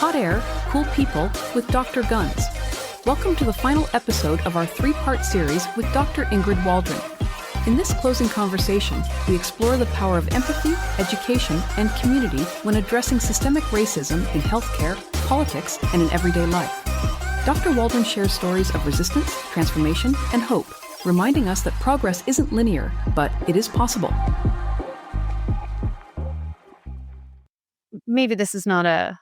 Hot air, cool people with Dr. Gunz. Welcome to the final episode of our three-part series with Dr. Ingrid Waldron. In this closing conversation, we explore the power of empathy, education, and community when addressing systemic racism in healthcare, politics, and in everyday life. Dr. Waldron shares stories of resistance, transformation, and hope, reminding us that progress isn't linear, but it is possible. Maybe this is not a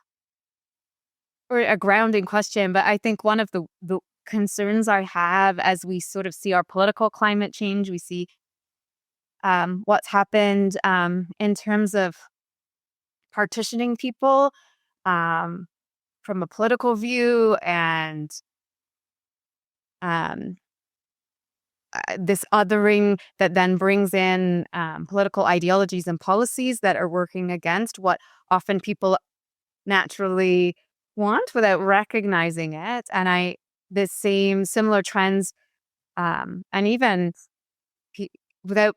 grounding question, but I think one of the concerns I have as we sort of see our political climate change, we see what's happened in terms of partitioning people from a political view and this othering that then brings in political ideologies and policies that are working against what often people naturally want without recognizing it. And the similar trends, and even without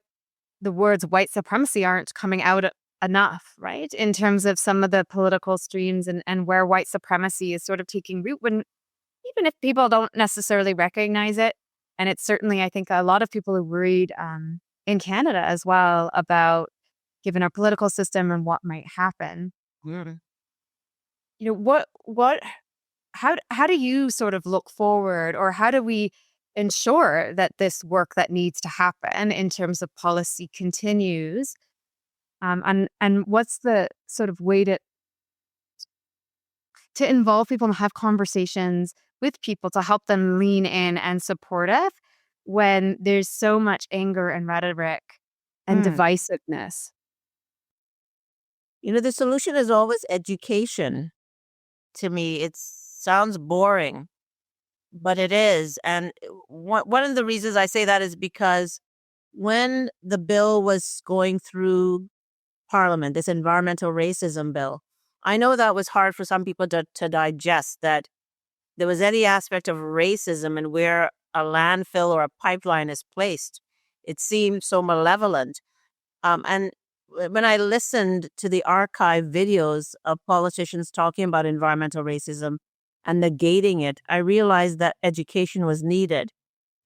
the words white supremacy aren't coming out enough, right? In terms of some of the political streams and where white supremacy is sort of taking root, when even if people don't necessarily recognize it. And it's certainly, I think, a lot of people are worried in Canada as well about, given our political system and what might happen. Yeah. You know, how do you sort of look forward, or how do we ensure that this work that needs to happen in terms of policy continues? And what's the sort of way to involve people and have conversations with people to help them lean in and supportive when there's so much anger and rhetoric and divisiveness? You know, the solution is always education. To me, it sounds boring, but it is. And one of the reasons I say that is because when the bill was going through Parliament, this environmental racism bill, I know that was hard for some people to digest, that there was any aspect of racism and where a landfill or a pipeline is placed. It seemed so malevolent. And when I listened to the archive videos of politicians talking about environmental racism and negating it, I realized that education was needed.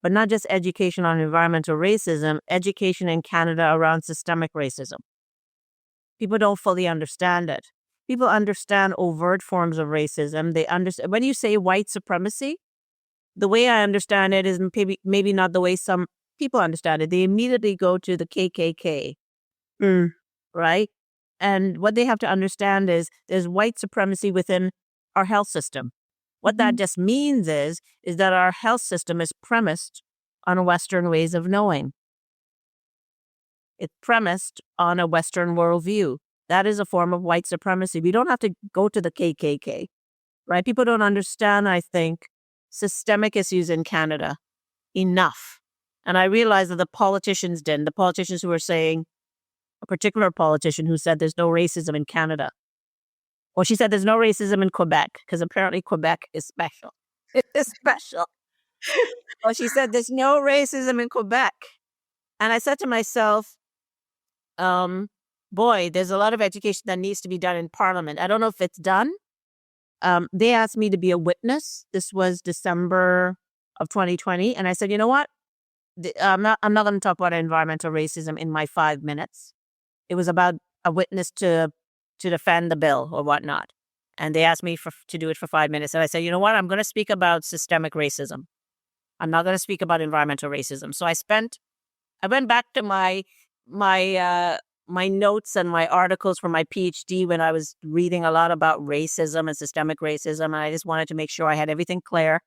But not just education on environmental racism, education in Canada around systemic racism. People don't fully understand it. People understand overt forms of racism. They understand when you say white supremacy, the way I understand it is maybe not the way some people understand it. They immediately go to the KKK, right? And what they have to understand is there's white supremacy within our health system. What that just means is that our health system is premised on Western ways of knowing. It's premised on a Western worldview. That is a form of white supremacy. We don't have to go to the KKK, right? People don't understand, I think, systemic issues in Canada enough. And I realized that the politicians didn't. The politicians who were saying, a particular politician who said there's no racism in Canada. Or she said there's no racism in Quebec, because apparently Quebec is special. It is special. Or she said there's no racism in Quebec. And I said to myself, boy, there's a lot of education that needs to be done in Parliament. I don't know if it's done. They asked me to be a witness. This was December of 2020. And I said, you know what? I'm not going to talk about environmental racism in my 5 minutes. It was about a witness to defend the bill or whatnot. And they asked me to do it for 5 minutes. And I said, you know what? I'm going to speak about systemic racism. I'm not going to speak about environmental racism. So I went back to my notes and my articles for my PhD when I was reading a lot about racism and systemic racism. And I just wanted to make sure I had everything clear.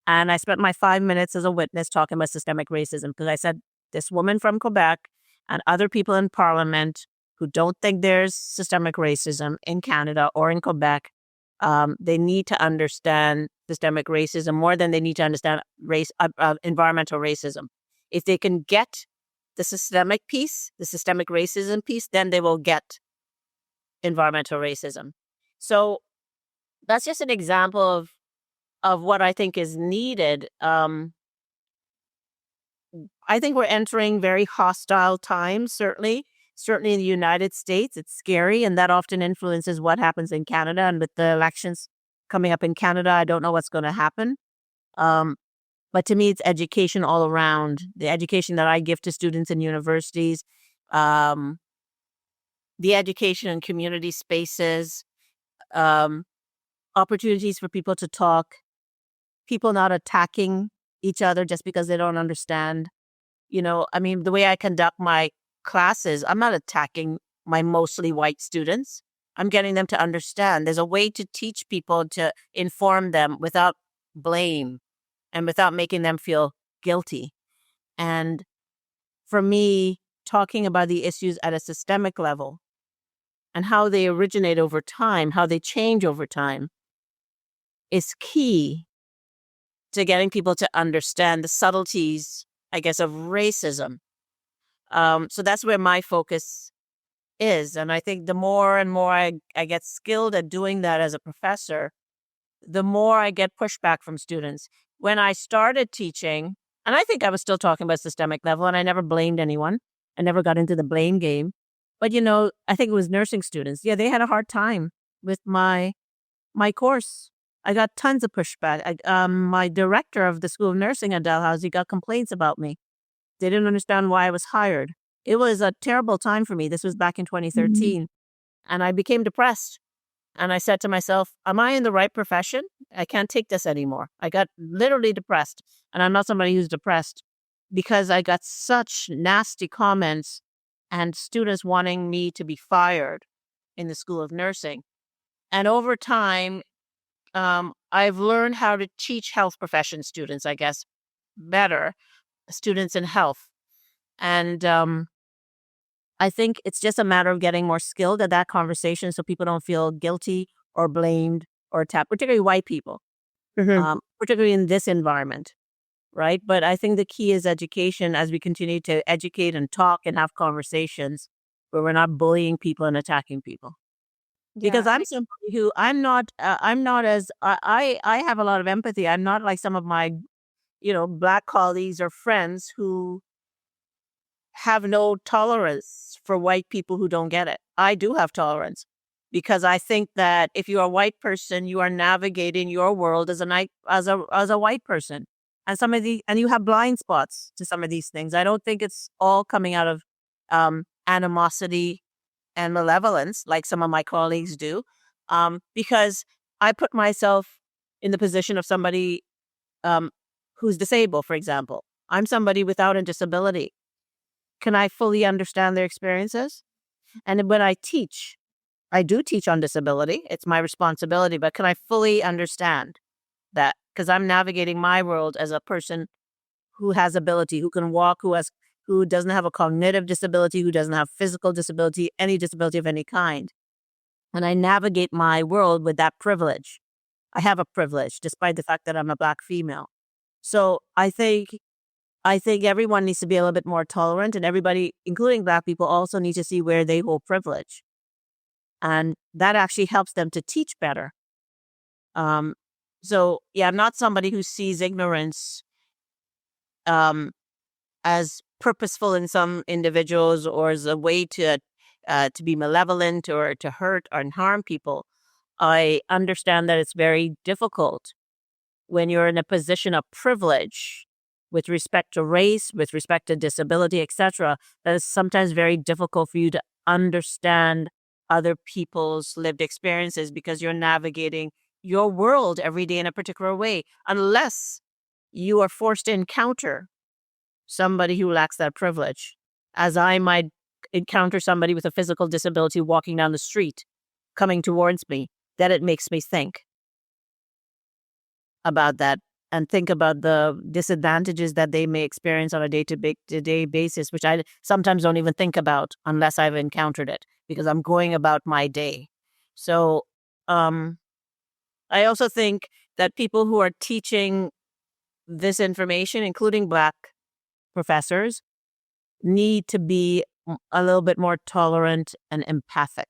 And I spent my 5 minutes as a witness talking about systemic racism, because I said, this woman from Quebec and other people in Parliament who don't think there's systemic racism in Canada or in Quebec, they need to understand systemic racism more than they need to understand environmental racism. If they can get the systemic piece, the systemic racism piece, then they will get environmental racism. So that's just an example of what I think is needed. I think we're entering very hostile times, certainly in the United States. It's scary, and that often influences what happens in Canada. And with the elections coming up in Canada. I don't know what's going to happen. But to me, it's education all around. The education that I give to students in universities, the education in community spaces, opportunities for people to talk, people not attacking each other just because they don't understand. The way I conduct my classes, I'm not attacking my mostly white students. I'm getting them to understand. There's a way to teach people, to inform them without blame and without making them feel guilty. And for me, talking about the issues at a systemic level and how they originate over time, how they change over time, is key to getting people to understand the subtleties, I guess, of racism. So that's where my focus is. And I think the more and more I get skilled at doing that as a professor, the more I get pushback from students. When I started teaching, and I think I was still talking about systemic level, and I never blamed anyone. I never got into the blame game. But, I think it was nursing students. Yeah, they had a hard time with my course. I got tons of pushback. My director of the School of Nursing at Dalhousie got complaints about me. They didn't understand why I was hired. It was a terrible time for me. This was back in 2013. And I became depressed. And I said to myself, am I in the right profession? I can't take this anymore. I got literally depressed. And I'm not somebody who's depressed, because I got such nasty comments and students wanting me to be fired in the School of Nursing. And over time, I've learned how to teach health profession students, I guess, better, students in health. And I think it's just a matter of getting more skilled at that conversation so people don't feel guilty or blamed or attacked, particularly white people, particularly in this environment, right? But I think the key is education, as we continue to educate and talk and have conversations where we're not bullying people and attacking people. Because I'm somebody who I have a lot of empathy. I'm not like some of my, Black colleagues or friends who have no tolerance for white people who don't get it. I do have tolerance, because I think that if you're a white person, you are navigating your world as a white person, and you have blind spots to some of these things. I don't think it's all coming out of animosity and malevolence like some of my colleagues do, because I put myself in the position of somebody who's disabled, for example. I'm somebody without a disability. Can I fully understand their experiences? And when I do teach on disability. It's my responsibility, but can I fully understand that? Because I'm navigating my world as a person who has ability, who can walk, who doesn't have a cognitive disability, who doesn't have physical disability, any disability of any kind. And I navigate my world with that privilege. I have a privilege, despite the fact that I'm a Black female. So I think everyone needs to be a little bit more tolerant, and everybody, including Black people, also need to see where they hold privilege. And that actually helps them to teach better. So, yeah, I'm not somebody who sees ignorance as purposeful in some individuals or as a way to be malevolent or to hurt or harm people. I understand that it's very difficult when you're in a position of privilege with respect to race, with respect to disability, etc., that is sometimes very difficult for you to understand other people's lived experiences, because you're navigating your world every day in a particular way, unless you are forced to encounter somebody who lacks that privilege, as I might encounter somebody with a physical disability walking down the street, coming towards me. That it makes me think about that and think about the disadvantages that they may experience on a day-to-day basis, which I sometimes don't even think about unless I've encountered it, because I'm going about my day. So I also think that people who are teaching this information, including Black professors, need to be a little bit more tolerant and empathic.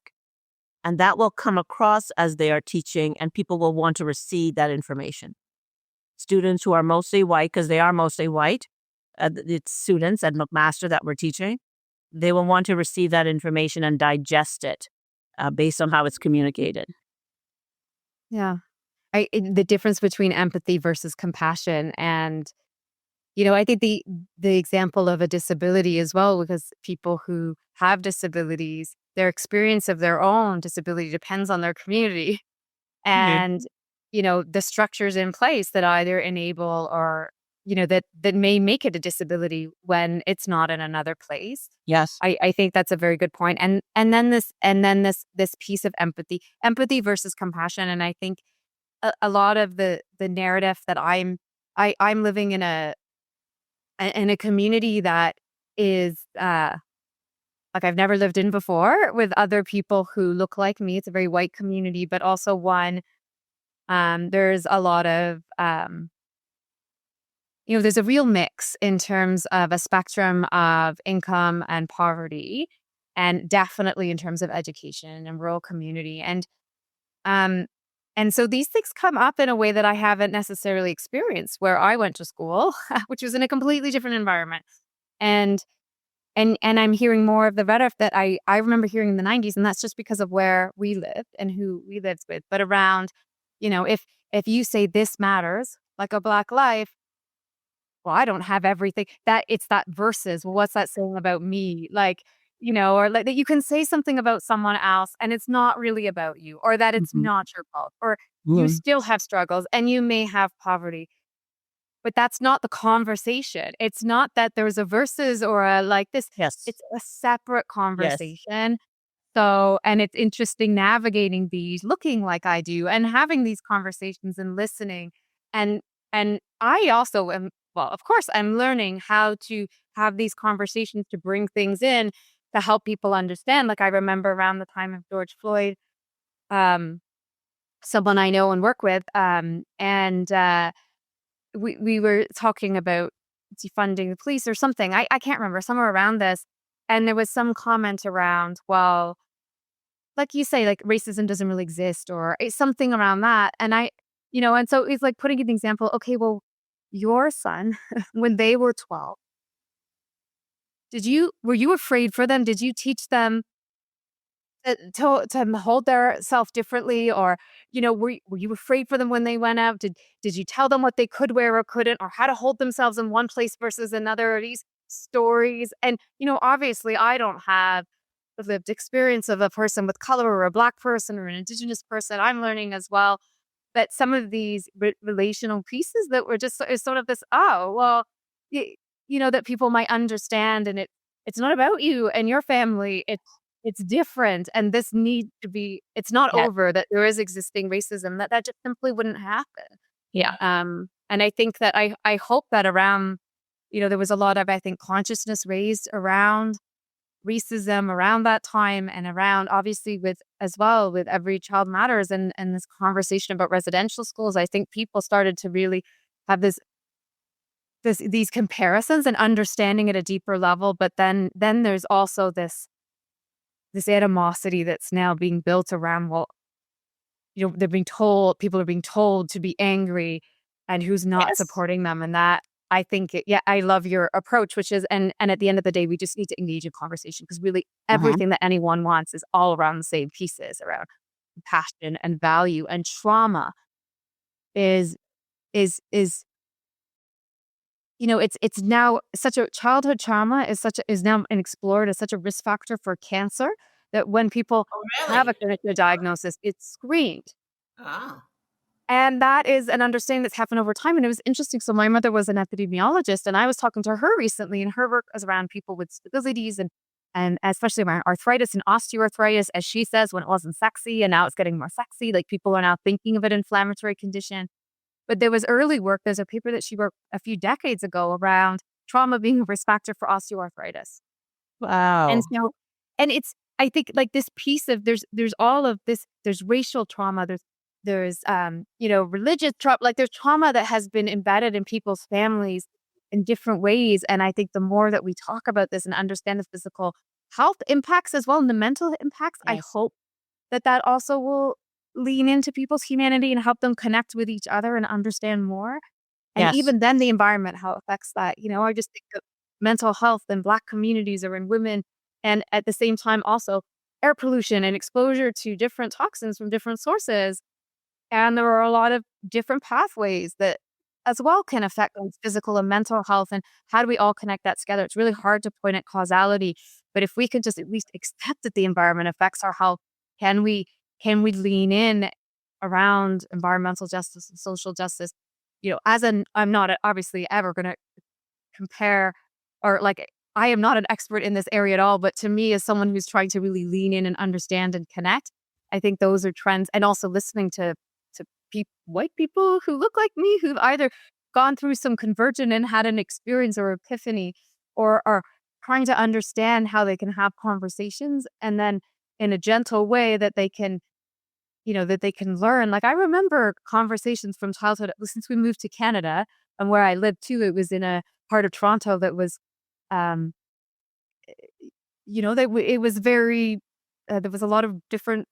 And that will come across as they are teaching, and people will want to receive that information. Students who are mostly white, because they are mostly white, it's students at McMaster that we're teaching, they will want to receive that information and digest it based on how it's communicated. Yeah. the difference between empathy versus compassion. And, I think the example of a disability as well, because people who have disabilities, their experience of their own disability depends on their community. Mhm. And, the structures in place that either enable or, that may make it a disability when it's not in another place. Yes. I think that's a very good point. And then this piece of empathy versus compassion. And I think a lot of the narrative that I'm living in a community that is like I've never lived in before, with other people who look like me. It's a very white community, but also one there's a lot of there's a real mix in terms of a spectrum of income and poverty, and definitely in terms of education and rural community. Um, and so these things come up in a way that I haven't necessarily experienced where I went to school, which was in a completely different environment. And and I'm hearing more of the rhetoric that I remember hearing in the 90s, and that's just because of where we lived and who we lived with. But around, if you say this matters, like a Black life, well, I don't have everything. That it's that versus, well, what's that saying about me? Like, or like that you can say something about someone else and it's not really about you, or that it's Mhm. not your fault, or you Mm. still have struggles and you may have poverty. But that's not the conversation. It's not that there's a versus or a like this. Yes. It's a separate Yes. conversation. So, and it's interesting navigating these, looking like I do, and having these conversations and listening. And and I also am, well, of course, I'm learning how to have these conversations to bring things in to help people understand. Like I remember around the time of George Floyd, um, someone I know and work with, and we were talking about defunding the police or something. I can't remember, somewhere around this. And there was some comment around, well, like you say, like racism doesn't really exist, or it's something around that. And and so it's like putting an example. Okay, well, your son, when they were 12, were you afraid for them? Did you teach them to hold their self differently, or were you afraid for them when they went out? Did you tell them what they could wear or couldn't, or how to hold themselves in one place versus another? Are these stories? And obviously I don't have the lived experience of a person with color, or a Black person, or an Indigenous person. I'm learning as well. But some of these relational pieces that were just is sort of this, oh well, y- that people might understand. And it's not about you and your family. It's different, and this need to be, it's not Yes. over, that there is existing racism, that just simply wouldn't happen. Yeah. And I think that I hope that around, there was a lot of, I think, consciousness raised around racism around that time, and around, obviously, with as well with Every Child Matters, and this conversation about residential schools. I think people started to really have these comparisons and understanding at a deeper level. But then there's also this animosity that's now being built around, well, people are being told to be angry, and who's not Yes. supporting them. And that, I think, yeah, I love your approach, which is, and at the end of the day, we just need to engage in conversation, because really Mhm. everything that anyone wants is all around the same pieces, around passion and value. And trauma is is it's now such a, childhood trauma is now explored as such a risk factor for cancer, that when people Oh, have a really? cancer diagnosis, it's screened. Ah. And that is an understanding that's happened over time. And it was interesting. So my mother was an epidemiologist, and I was talking to her recently, and her work is around people with disabilities, and especially around arthritis and osteoarthritis, as she says, when it wasn't sexy and now it's getting more sexy. Like, people are now thinking of an inflammatory condition. But there was early work. There's a paper that she wrote a few decades ago around trauma being a risk factor for osteoarthritis. And Wow. so, and it's, I think, like, this piece of, there's all of this, there's racial trauma, there's religious trauma, like there's trauma that has been embedded in people's families in different ways. And I think the more that we talk about this and understand the physical health impacts as well, and the mental impacts, I Yes. hope that also will lean into people's humanity and help them connect with each other and understand more. And Yes. even then, the environment, how it affects that. I just think of mental health in Black communities or in women. And at the same time, also air pollution and exposure to different toxins from different sources. And there are a lot of different pathways that as well can affect one's physical and mental health. And how do we all connect that together? It's really hard to point at causality, but if we could just at least accept that the environment affects our health, can we lean in around environmental justice and social justice? I'm not obviously ever going to compare or like I am not an expert in this area at all, but to me, as someone who's trying to really lean in and understand and connect, I think those are trends. And also listening to white people who look like me, who've either gone through some convergent and had an experience or epiphany, or are trying to understand how they can have conversations, and then in a gentle way that they can, that they can learn. Like I remember conversations from childhood, since we moved to Canada and where I lived too, it was in a part of Toronto that was, um, it was very, there was a lot of different,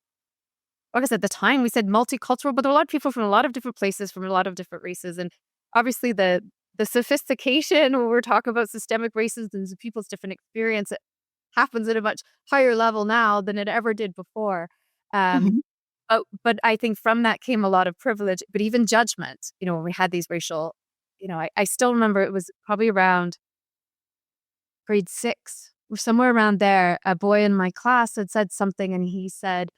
I guess at the time we said multicultural, but there were a lot of people from a lot of different places, from a lot of different races. And obviously the sophistication when we're talking about systemic racism and people's different experience, it happens at a much higher level now than it ever did before. Um, Mhm. but I think from that came a lot of privilege, but even judgment, when we had these racial, I still remember it was probably around grade 6 or somewhere around there, a boy in my class had said something and he said,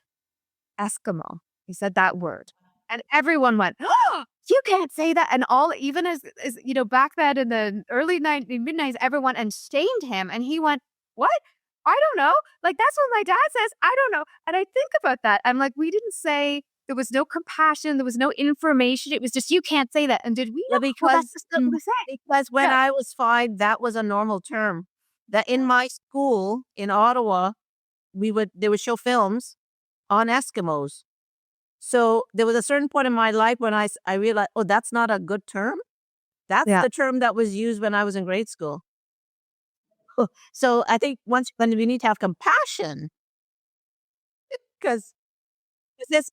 Eskimo. He said that word. And everyone went, oh, you can't say that. And all, even as back then in the early 90s, mid-90s, everyone and shamed him. And he went, what? I don't know. Like, that's what my dad says. I don't know. And I think about that. I'm like, we didn't say, there was no compassion. There was no information. It was just, you can't say that. And did we Yeah, know? Well, that's just what we say. because when Yeah. I was 5, that was a normal term. That in my school in Ottawa, they would show films on Eskimos. So there was a certain point in my life when I realized, oh, that's not a good term. That's Yeah. the term that was used when I was in grade school. So I think when we need to have compassion, because his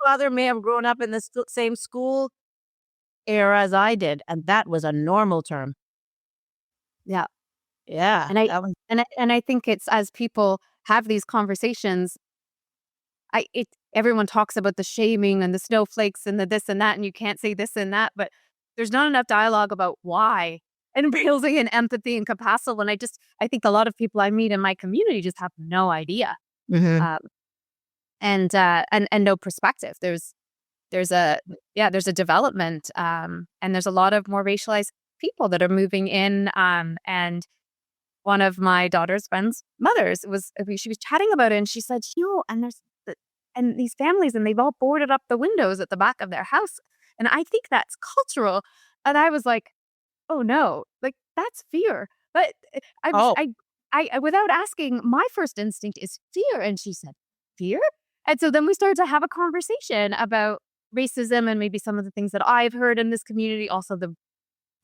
father may have grown up in the same school era as I did, and that was a normal term. Yeah. Yeah, And I, that was and I think it's as people have these conversations, everyone talks about the shaming and the snowflakes and the this and that, and you can't say this and that, but there's not enough dialogue about why and building in empathy and compassion. When I think a lot of people I meet in my community just have no idea, Mhm. um, and no perspective. There's a development, and there's a lot of more racialized people that are moving in, and one of my daughter's friends' mothers she was chatting about it, and she said, and there's and these families, and they've all boarded up the windows at the back of their house, and I think that's cultural. And I was like, oh no, like that's fear. But I was, Oh, without asking, my first instinct is fear, and she said, fear. And so then we started to have a conversation about racism and maybe some of the things that I've heard in this community, also the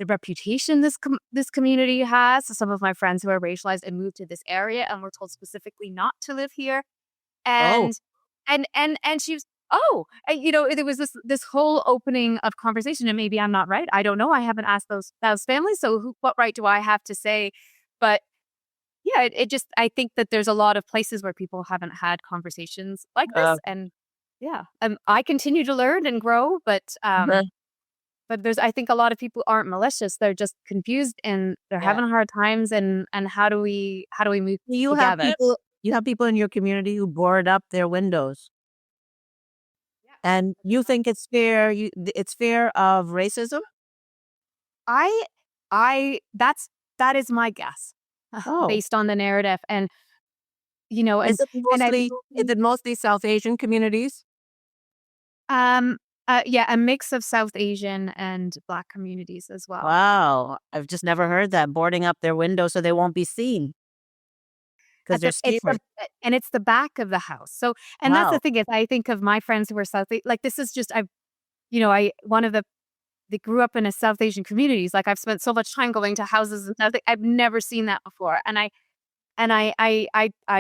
reputation this community has. So some of my friends who are racialized and moved to this area and were told specifically not to live here. oh, And she was, there was this whole opening of conversation, and maybe I'm not right. I don't know. I haven't asked those families, so what right do I have to say? But yeah, it just, I think that there's a lot of places where people haven't had conversations like uh, this, and yeah, I continue to learn and grow, uh, but I think a lot of people aren't malicious. They're just confused and they're yeah. having hard times. And how do we move You have together? people in your community who board up their windows, and you think it's fair. It's fear of racism. I that is my guess Oh, based on the narrative. And you know is it and I mostly South Asian communities? um yeah, a mix of South Asian and Black communities as well. Wow, I've just never heard that, boarding up their windows so they won't be seen because At they're the it's scared. the and it's the back of the house. So, and that's the Wow. thing is, I think of my friends who are like, this is just, I one of the they grew up in a South Asian communities. Like I've spent so much time going to houses and stuff. I've never seen that before. And I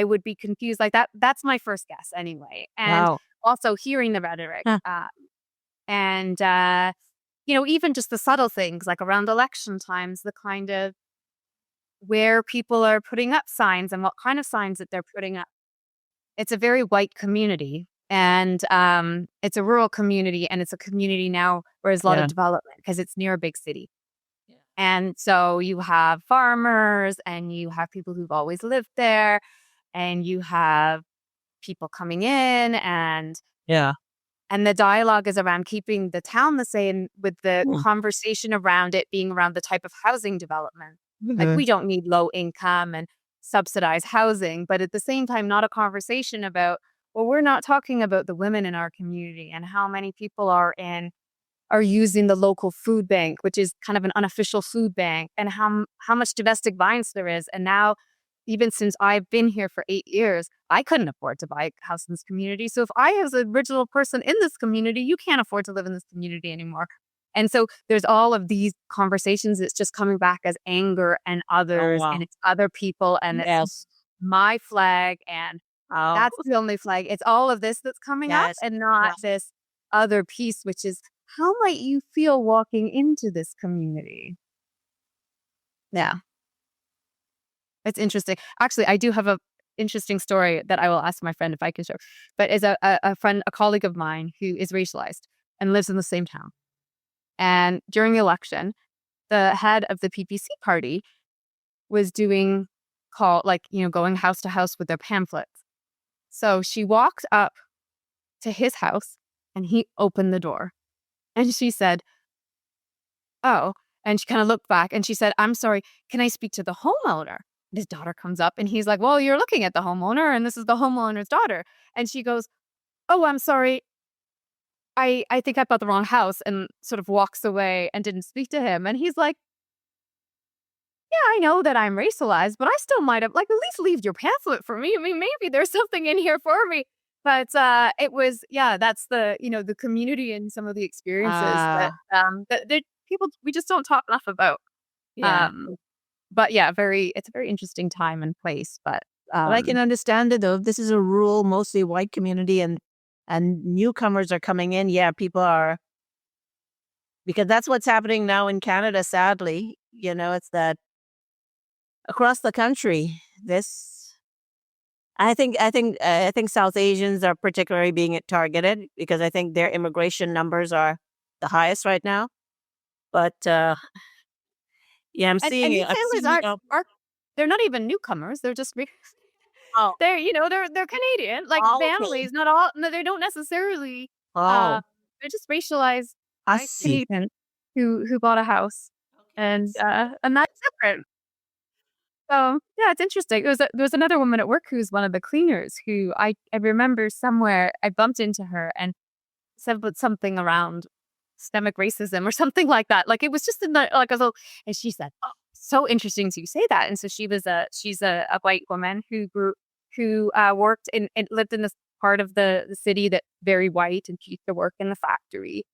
would be confused like that. That's my first guess anyway. And Wow. also hearing the rhetoric, Huh. and even just the subtle things like around election times, the kind of where people are putting up signs and what kind of signs that they're putting up. It's a very white community. And it's a rural community, and it's a community now where there's a lot of development because it's near a big city. Yeah. And so you have farmers, and you have people who've always lived there, and you have people coming in, and the dialogue is around keeping the town the same, with the conversation around it being around the type of housing development. Like, we don't need low income and subsidized housing, but at the same time, not a conversation about, well, we're not talking about the women in our community and how many people are using the local food bank, which is kind of an unofficial food bank, and how much domestic violence there is. And now, even since I've been here for 8 years, I couldn't afford to buy a house in this community. So if I, as an original person in this community, you can't afford to live in this community anymore. And so there's all of these conversations. It's just coming back as anger and others, and it's other people, and it's my flag, and that's the only flag. It's all of this that's coming up, and not this other piece, which is, how might you feel walking into this community? Yeah. It's interesting. Actually, I do have a interesting story that I will ask my friend if I can share. But is a friend, a colleague of mine who is racialized and lives in the same town. And during the election, the head of the PPC party was doing going house to house with their pamphlets. So she walked up to his house, and he opened the door, and she said, "Oh," and she kind of looked back, and she said, "I'm sorry, can I speak to the homeowner?" His daughter comes up, and he's like, "Well, you're looking at the homeowner, and this is the homeowner's daughter." And she goes, "Oh, I'm sorry. I think I bought the wrong house," and sort of walks away and didn't speak to him. And he's like, "Yeah, I know that I'm racialized, but I still might have, at least leave your pamphlet for me. I mean, maybe there's something in here for me." But it was, that's the community and some of the experiences that people, we just don't talk enough about. Yeah. But it's a very interesting time and place. But I can understand it, though. This is a rural, mostly white community, and newcomers are coming in. Yeah, people are, because that's what's happening now in Canada, sadly. It's that across the country, I think South Asians are particularly being targeted, because I think their immigration numbers are the highest right now. But I'm seeing it. Families they're not even newcomers. They're just they're Canadian, families. Not all. No, they don't necessarily. They're just racialized Canadians who bought a house, and that's different. So it's interesting. There was another woman at work who's one of the cleaners who I remember somewhere I bumped into her and said something around systemic racism or something like that. It was just in the and she said, "Oh, so interesting to say that." And so she's a white woman who worked and lived in this part of the city that's very white, and she used to work in the factory,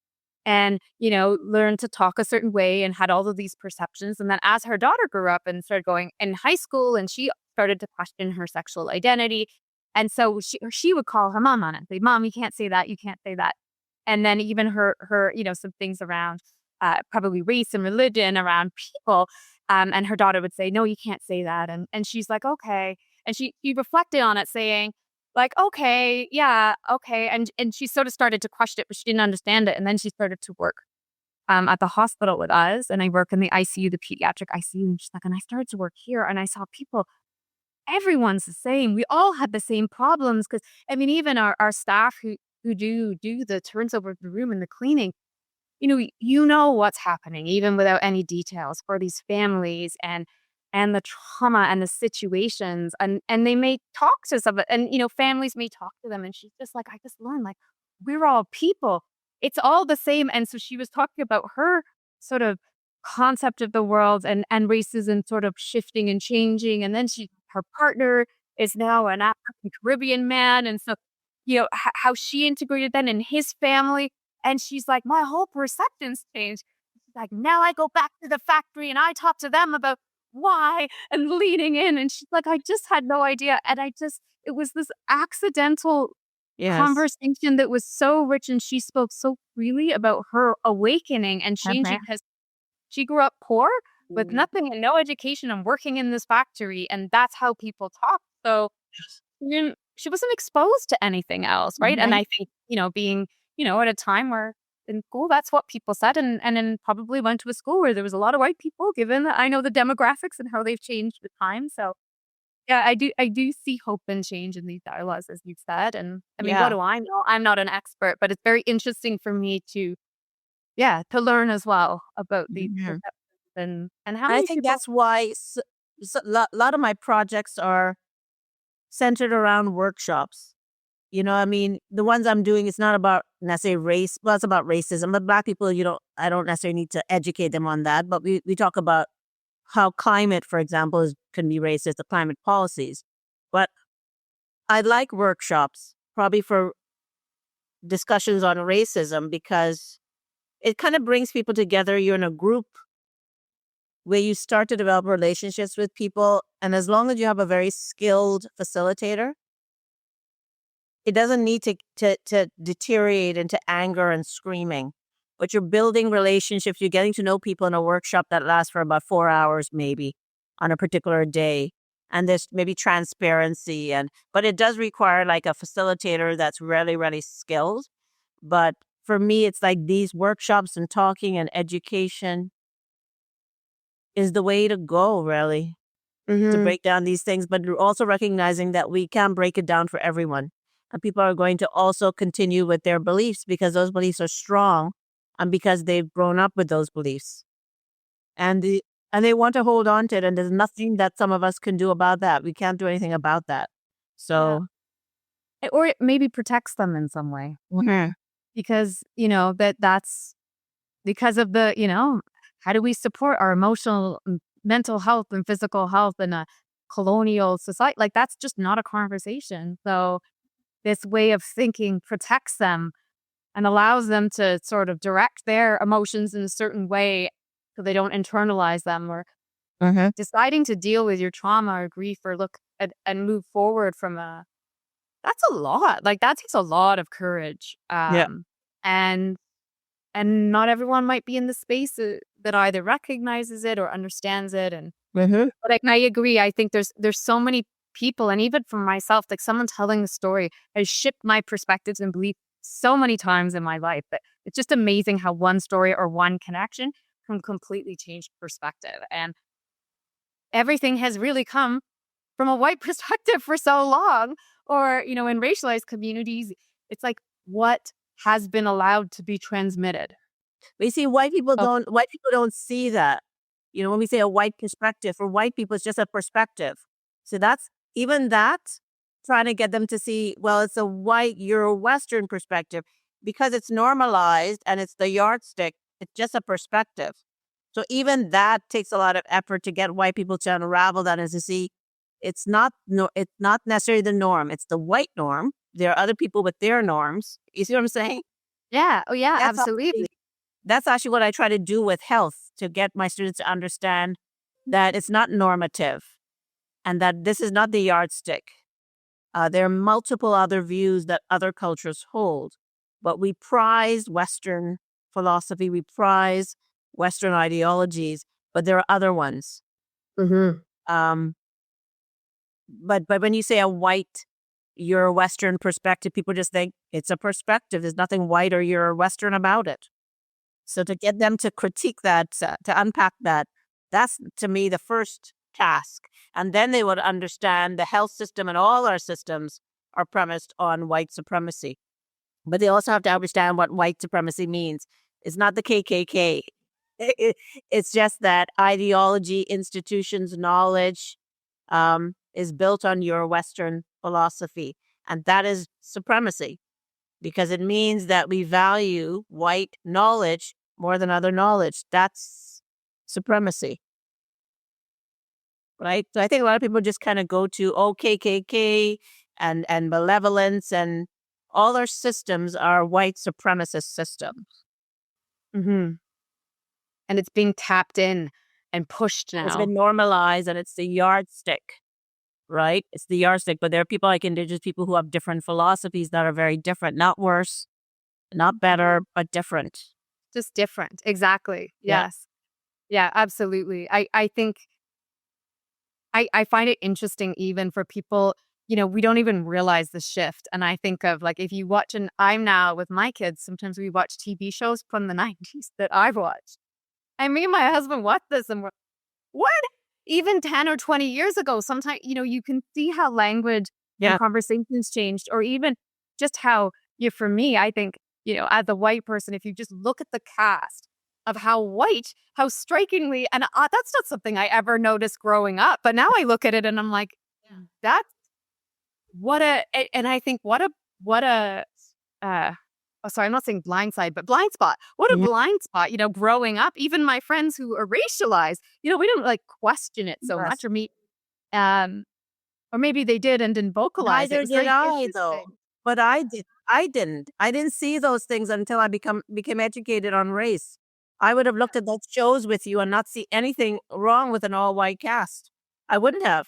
and learned to talk a certain way and had all of these perceptions. And then as her daughter grew up and started going in high school, and she started to question her sexual identity, and so she would call her mom on it, say, "Mom, you can't say that, you can't say that." And then even her some things around probably race and religion around people, and her daughter would say, "No, you can't say that." And she's like, "Okay." And she reflected on it, saying, "Okay, yeah, okay." And she sort of started to question it, but she didn't understand it. And then she started to work at the hospital with us. And I work in the ICU, the pediatric ICU. And she's like, and I started to work here, and I saw people, everyone's the same. We all had the same problems. Because, I mean, even our staff who do the turns over the room and the cleaning, you know what's happening, even without any details, for these families and the trauma and the situations, and they may talk to somebody, and families may talk to them, and she's just like, "I just learned, we're all people. It's all the same." And so she was talking about her sort of concept of the world and racism sort of shifting and changing, and then her partner is now an African Caribbean man, and so how she integrated then in his family, and she's like, "My whole perceptions changed." She's like, "Now I go back to the factory and I talk to them about why," and leaning in. And she's like, "I just had no idea." And it was this accidental conversation that was so rich. And she spoke so freely about her awakening and changing, because she grew up poor with nothing and no education and working in this factory. And that's how people talk. So she wasn't exposed to anything else, right? And Mhm. I think, being, at a time where in school, that's what people said, and then probably went to a school where there was a lot of white people, given that I know the demographics and how they've changed with time. So yeah, I do see hope and change in these dialogues, as you said. And I mean, what Yeah. do I know? I'm not an expert, but it's very interesting for me to, yeah, to learn as well about these Mhm. perceptions and how I many think people. that's why lot of my projects are centered around workshops. I mean, the ones I'm doing, it's not about necessarily race. Well, it's about racism, but Black people, I don't necessarily need to educate them on that. But we talk about how climate, for example, can be racist, the climate policies. But I like workshops, probably for discussions on racism, because it kind of brings people together. You're in a group where you start to develop relationships with people. And as long as you have a very skilled facilitator, it doesn't need to deteriorate into anger and screaming. But you're building relationships. You're getting to know people in a workshop that lasts for about 4 hours, maybe on a particular day. And there's maybe transparency, but it does require like a facilitator that's really, really skilled. But for me, it's like these workshops and talking and education is the way to go, really, to Mhm. break down these things, but also recognizing that we can break it down for everyone. And people are going to also continue with their beliefs because those beliefs are strong and because they've grown up with those beliefs. And they want to hold on to it. And there's nothing that some of us can do about that. We can't do anything about that. Yeah. So, Or it maybe protects them in some way mhm. because, that's because of the, how do we support our emotional, mental health and physical health in a colonial society? Like, that's just not a conversation. So this way of thinking protects them and allows them to sort of direct their emotions in a certain way so they don't internalize them, or Mhm. deciding to deal with your trauma or grief or look at and move forward from that's a lot. Like, that takes a lot of courage. Yeah. And not everyone might be in the space that either recognizes it or understands it. And Mhm. but I agree. I think there's so many people, and even for myself, like someone telling the story has shifted my perspectives and beliefs so many times in my life. But it's just amazing how one story or one connection can completely change perspective. And everything has really come from a white perspective for so long. Or, in racialized communities, it's like what has been allowed to be transmitted. But you see, white people don't see that. When we say a white perspective, for white people, it's just a perspective. So that's even that, trying to get them to see, well, it's a white Euro-Western perspective because it's normalized and it's the yardstick. It's just a perspective. So even that takes a lot of effort to get white people to unravel that and to see it's not necessarily the norm. It's the white norm. There are other people with their norms. You see what I'm saying? Yeah. Oh, yeah, That's absolutely. that's actually what I try to do with health, to get my students to understand that it's not normative and that this is not the yardstick. There are multiple other views that other cultures hold, but we prize Western philosophy, we prize Western ideologies, but there are other ones. Hmm. Um, but when you say a white, Euro Western perspective, people just think it's a perspective. There's nothing white or Euro Western about it. So to get them to critique that, to unpack that, that's to me the first task. And then they would understand the health system and all our systems are premised on white supremacy. But they also have to understand what white supremacy means. It's not the KKK. It's just that ideology, institutions, knowledge is built on your Western philosophy. And that is supremacy because it means that we value white knowledge more than other knowledge. That's supremacy, right? So I think a lot of people just kind of go to KKK and malevolence, and all our systems are white supremacist systems. Hmm. And it's being tapped in and pushed It's now. been normalized and it's the yardstick, right? It's the yardstick. But there are people like indigenous people who have different philosophies that are very different, not worse, not better, but different. Just different. Exactly. Yeah. Yes. Yeah, absolutely. I think I find it interesting even for people we don't even realize the shift. And I think of like, if you watch, and I'm now with my kids, sometimes we watch TV shows from the 90s that I've watched. And me and my husband watch this and we're, what? Even 10 or 20 years ago, sometimes, you can see how language and conversations changed, or even just how, for me, I think, as a white person, if you just look at the cast of how strikingly, and that's not something I ever noticed growing up, but now I look at it and I'm like, that's and I think what a, sorry, I'm not saying blind side, but blind spot. What a blind spot, growing up, even my friends who are racialized, we don't like question it so much, or maybe they did and didn't vocalize it. Neither did I, though. But I didn't. I didn't see those things until I became educated on race. I would have looked at those shows with you and not see anything wrong with an all-white cast. I wouldn't have.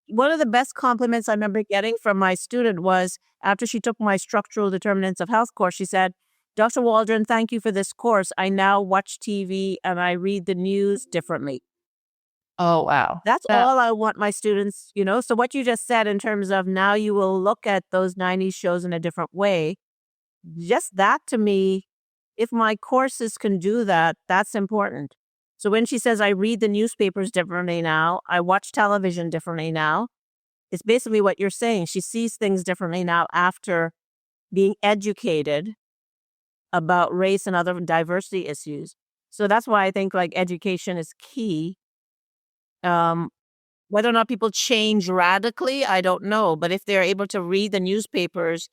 One of the best compliments I remember getting from my student was after she took my structural determinants of health course, she said, "Dr. Waldron, thank you for this course. I now watch TV and I read the news differently." Oh, wow. That's all I want my students, So what you just said in terms of now you will look at those 90s shows in a different way, just that to me, if my courses can do that, that's important. So when she says I read the newspapers differently now, I watch television differently now, it's basically what you're saying. She sees things differently now after being educated about race and other diversity issues. So that's why I think like education is key. Whether or not people change radically, I don't know. But if they're able to read the newspapers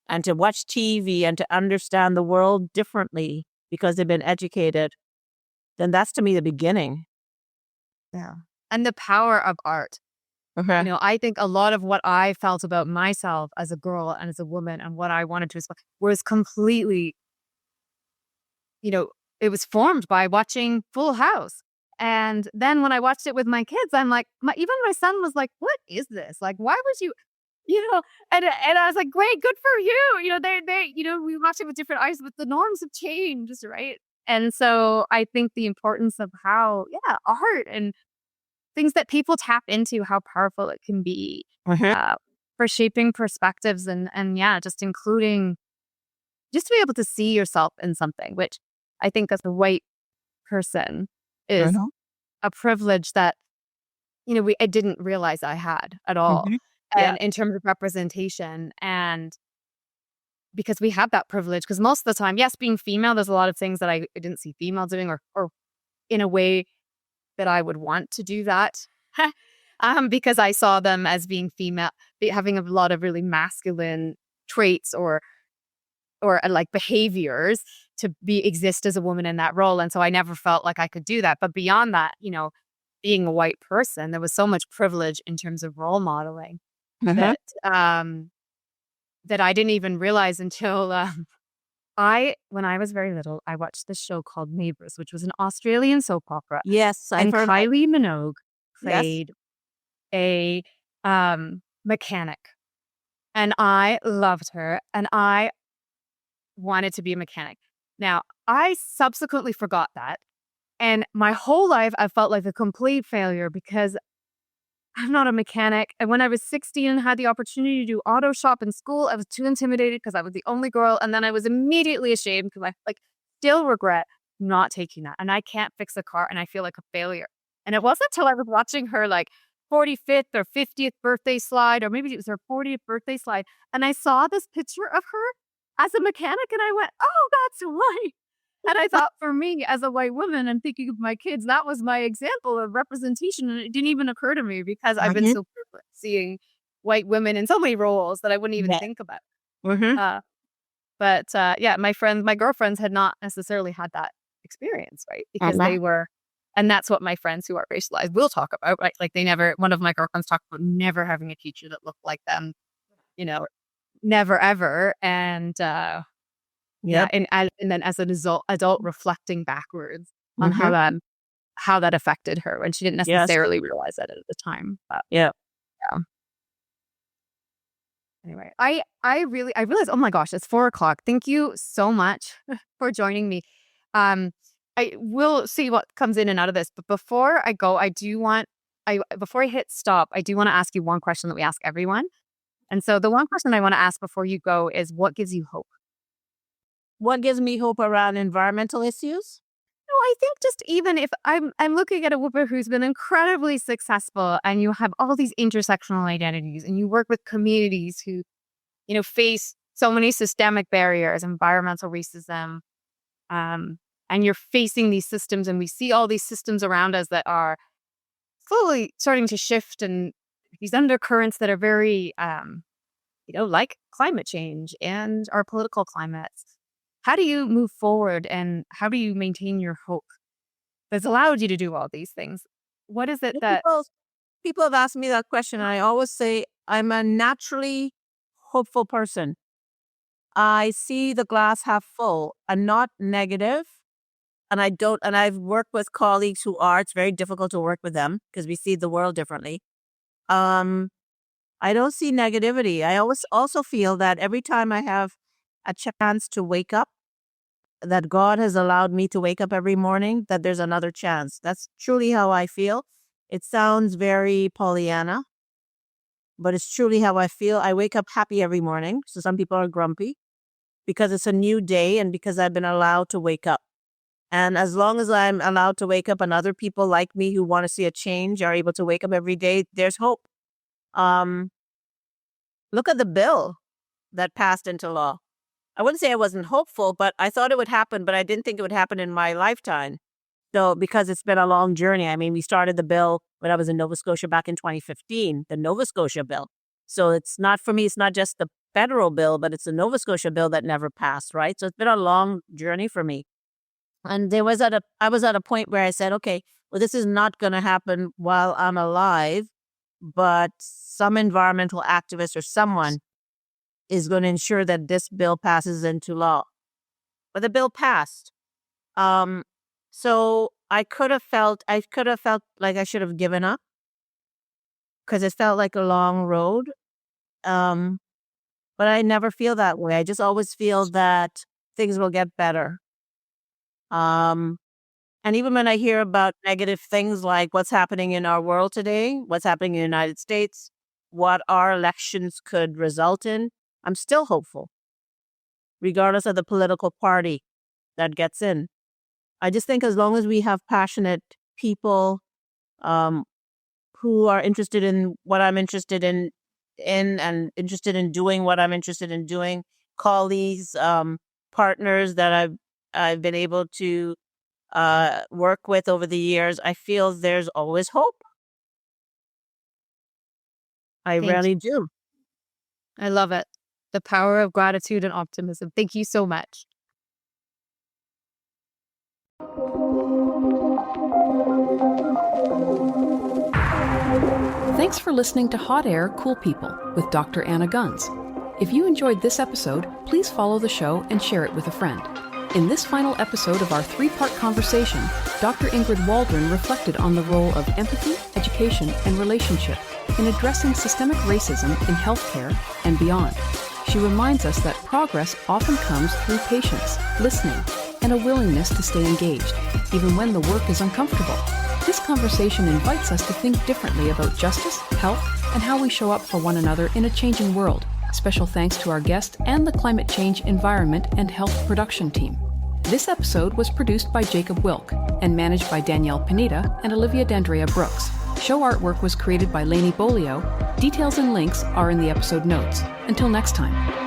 and to watch TV and to understand the world differently because they've been educated, then that's to me the beginning. Yeah. And the power of art. I think a lot of what I felt about myself as a girl and as a woman and what I wanted to was completely, it was formed by watching Full House. And then when I watched it with my kids, I'm like, even my son was like, "What is this? Like, why would you, and I was like, great, good for you. We watch it with different eyes, but the norms have changed, right? And so I think the importance of how, art and things that people tap into, how powerful it can be for shaping perspectives and just including, just to be able to see yourself in something, which I think as a white person is a privilege that, I didn't realize I had at all. And in terms of representation, and because we have that privilege, because most of the time, yes, being female, there's a lot of things that I didn't see female doing or in a way that I would want to do that. Because I saw them as being female, having a lot of really masculine traits or like behaviors to exist as a woman in that role. And so I never felt like I could do that. But beyond that, being a white person, there was so much privilege in terms of role modeling that I didn't even realize until when I was very little, I watched this show called Neighbours, which was an Australian soap opera. Yes, and Kylie Minogue played a mechanic. And I loved her, and I wanted to be a mechanic. Now, I subsequently forgot that. And my whole life, I felt like a complete failure because I'm not a mechanic. And when I was 16 and had the opportunity to do auto shop in school, I was too intimidated because I was the only girl. And then I was immediately ashamed because I still regret not taking that. And I can't fix a car and I feel like a failure. And it wasn't until I was watching her 45th or 50th birthday slide, or maybe it was her 40th birthday slide. And I saw this picture of her as a mechanic and I went, oh, that's why. And I thought, for me as a white woman and thinking of my kids, that was my example of representation. And it didn't even occur to me because I've been so privileged seeing white women in so many roles that I wouldn't even think about. But my girlfriends had not necessarily had that experience, right? Because they were, and that's what my friends who are racialized will talk about, right? Like one of my girlfriends talked about never having a teacher that looked like them, never ever. And, and then as an adult reflecting backwards on how that affected her when she didn't necessarily realize that at the time. But, Anyway, I realized, oh my gosh, it's 4:00. Thank you so much for joining me. I will see what comes in and out of this, but before I go, I do want before I hit stop, I do want to ask you one question that we ask everyone. And so the one question I want to ask before you go is, what gives you hope? What gives me hope around environmental issues? No, I think just even if I'm looking at a woman who's been incredibly successful, and you have all these intersectional identities, and you work with communities who, face so many systemic barriers, environmental racism, and you're facing these systems, and we see all these systems around us that are slowly starting to shift, and these undercurrents that are very, like climate change and our political climates. How do you move forward, and how do you maintain your hope that's allowed you to do all these things? What is it that... People have asked me that question, and I always say I'm a naturally hopeful person. I see the glass half full and not negative. And I've worked with colleagues who are, it's very difficult to work with them because we see the world differently. I don't see negativity. I always also feel that every time I have a chance to wake up, that God has allowed me to wake up every morning, that there's another chance. That's truly how I feel. It sounds very Pollyanna, but it's truly how I feel. I wake up happy every morning. So some people are grumpy because it's a new day and because I've been allowed to wake up. And as long as I'm allowed to wake up and other people like me who want to see a change are able to wake up every day, there's hope. Look at the bill that passed into law. I wouldn't say I wasn't hopeful, but I thought it would happen, but I didn't think it would happen in my lifetime. So because it's been a long journey. I mean, we started the bill when I was in Nova Scotia back in 2015, the Nova Scotia bill. So it's not, for me, it's not just the federal bill, but it's the Nova Scotia bill that never passed, right? So it's been a long journey for me. And I was at a point where I said, okay, well, this is not going to happen while I'm alive, but some environmental activist or someone is going to ensure that this bill passes into law. But the bill passed. So I could have felt like I should have given up because it felt like a long road. But I never feel that way. I just always feel that things will get better. And even when I hear about negative things like what's happening in our world today, what's happening in the United States, what our elections could result in, I'm still hopeful, regardless of the political party that gets in. I just think as long as we have passionate people who are interested in what I'm interested in and interested in doing what I'm interested in doing, colleagues, partners that I've been able to work with over the years, I feel there's always hope. I really do. I love it. The power of gratitude and optimism. Thank you so much. Thanks for listening to Hot Air, Cool People with Dr. Anna Gunz. If you enjoyed this episode, please follow the show and share it with a friend. In this final episode of our 3-part conversation, Dr. Ingrid Waldron reflected on the role of empathy, education, and relationship in addressing systemic racism in healthcare and beyond. She reminds us that progress often comes through patience, listening, and a willingness to stay engaged, even when the work is uncomfortable. This conversation invites us to think differently about justice, health, and how we show up for one another in a changing world. Special thanks to our guest and the Climate Change, Environment, and Health production team. This episode was produced by Jakob Wilk and managed by Danielle Pineda and Olivia Brooks. Show artwork was created by Lainey Bolio. Details and links are in the episode notes. Until next time.